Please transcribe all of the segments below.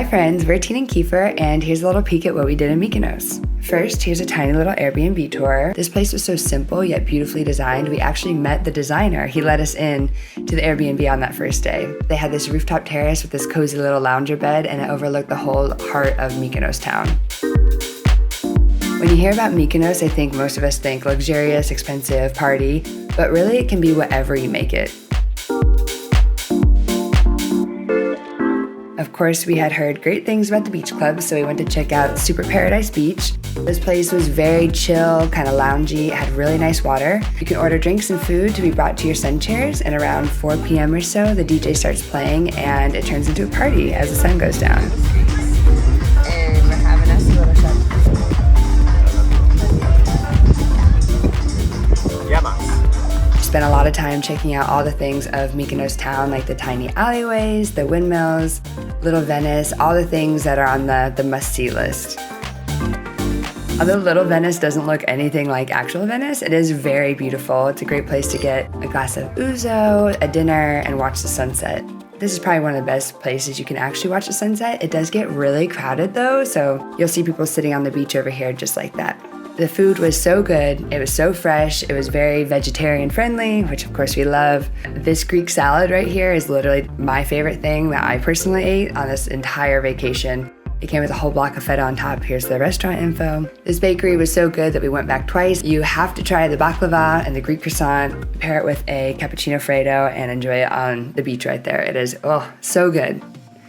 friends, we're Tina and Kiefer, and here's a little peek at what we did in Mykonos. First, here's a tiny little Airbnb tour. This place was so simple yet beautifully designed. We actually met the designer. He let us in to the Airbnb on that first day. They had this rooftop terrace with this cozy little lounger bed, and it overlooked the whole heart of Mykonos Town. When you hear about Mykonos, I think most of us think luxurious, expensive, party, but really it can be whatever you make it. Of course, we had heard great things about the beach club, so we went to check out Super Paradise Beach. This place was very chill, kind of loungy. It had really nice water. You can order drinks and food to be brought to your sun chairs, and around 4 p.m. or so, the DJ starts playing, and it turns into a party as the sun goes down. And we're having us a little shot. Spent a lot of time checking out all the things of Mykonos Town, like the tiny alleyways, the windmills, Little Venice, all the things that are on the must-see list. Although Little Venice doesn't look anything like actual Venice, it is very beautiful. It's a great place to get a glass of ouzo, a dinner, and watch the sunset. This is probably one of the best places you can actually watch the sunset. It does get really crowded though, so you'll see people sitting on the beach over here just like that. The food was so good, it was so fresh, it was very vegetarian friendly, which of course we love. This Greek salad right here is literally my favorite thing that I personally ate on this entire vacation. It came with a whole block of feta on top. Here's the restaurant info. This bakery was so good that we went back twice. You have to try the baklava and the Greek croissant, pair it with a cappuccino freddo, and enjoy it on the beach right there. It is, so good.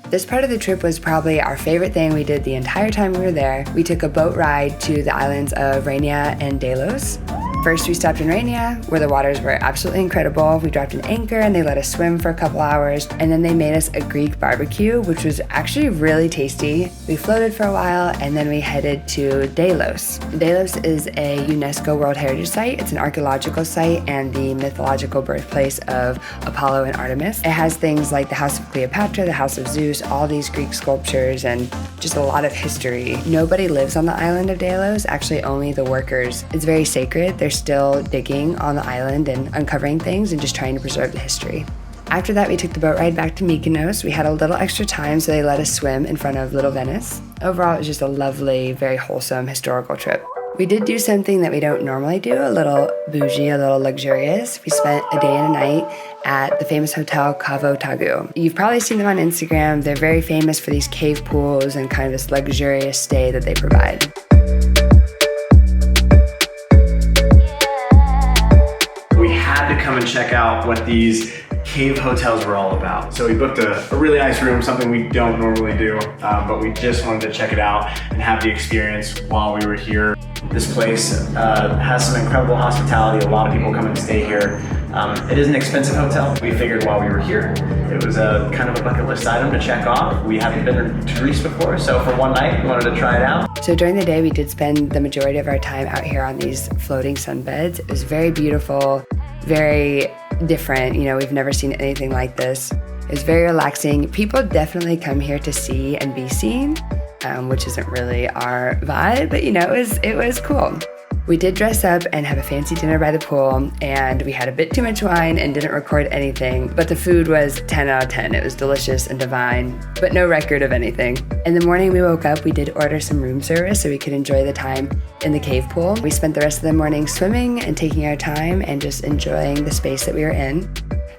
This part of the trip was probably our favorite thing we did the entire time we were there. We took a boat ride to the islands of Rhenia and Delos. First, we stopped in Rhenia, where the waters were absolutely incredible. We dropped an anchor and they let us swim for a couple hours, and then they made us a Greek barbecue, which was actually really tasty. We floated for a while and then we headed to Delos. Delos is a UNESCO World Heritage Site. It's an archaeological site and the mythological birthplace of Apollo and Artemis. It has things like the House of Cleopatra, the House of Zeus, all these Greek sculptures, and just a lot of history. Nobody lives on the island of Delos, actually only the workers. It's very sacred. They're still digging on the island and uncovering things and just trying to preserve the history. After that, we took the boat ride back to Mykonos. We had a little extra time, so they let us swim in front of Little Venice. Overall, it was just a lovely, very wholesome historical trip. We did do something that we don't normally do, a little bougie, a little luxurious. We spent a day and a night at the famous hotel Cavo, Tagoo. You've probably seen them on Instagram. They're very famous for these cave pools and kind of this luxurious stay that they provide. We had to come and check out what these cave hotels were all about. So we booked a really nice room, something we don't normally do, but we just wanted to check it out and have the experience while we were here. This place has some incredible hospitality. A lot of people come and stay here. It is an expensive hotel. We figured while we were here, it was a kind of a bucket list item to check off. We haven't been to Greece before, so for one night, we wanted to try it out. So during the day, we did spend the majority of our time out here on these floating sunbeds. It was very beautiful, very different. You know, we've never seen anything like this. It was very relaxing. People definitely come here to see and be seen, which isn't really our vibe, but you know, it was cool. We did dress up and have a fancy dinner by the pool, and we had a bit too much wine and didn't record anything, but the food was 10 out of 10. It was delicious and divine, but no record of anything. In the morning we woke up, we did order some room service so we could enjoy the time in the cave pool. We spent the rest of the morning swimming and taking our time and just enjoying the space that we were in.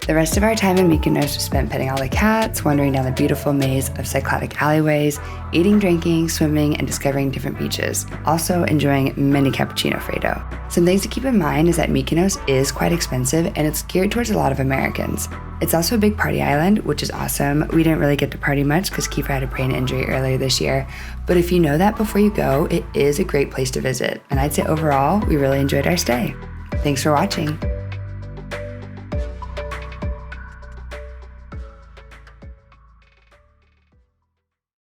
The rest of our time in Mykonos was spent petting all the cats, wandering down the beautiful maze of cycladic alleyways, eating, drinking, swimming, and discovering different beaches. Also enjoying many cappuccino freddo. Some things to keep in mind is that Mykonos is quite expensive and it's geared towards a lot of Americans. It's also a big party island, which is awesome. We didn't really get to party much because Kiefer had a brain injury earlier this year. But if you know that before you go, it is a great place to visit. And I'd say overall, we really enjoyed our stay. Thanks for watching.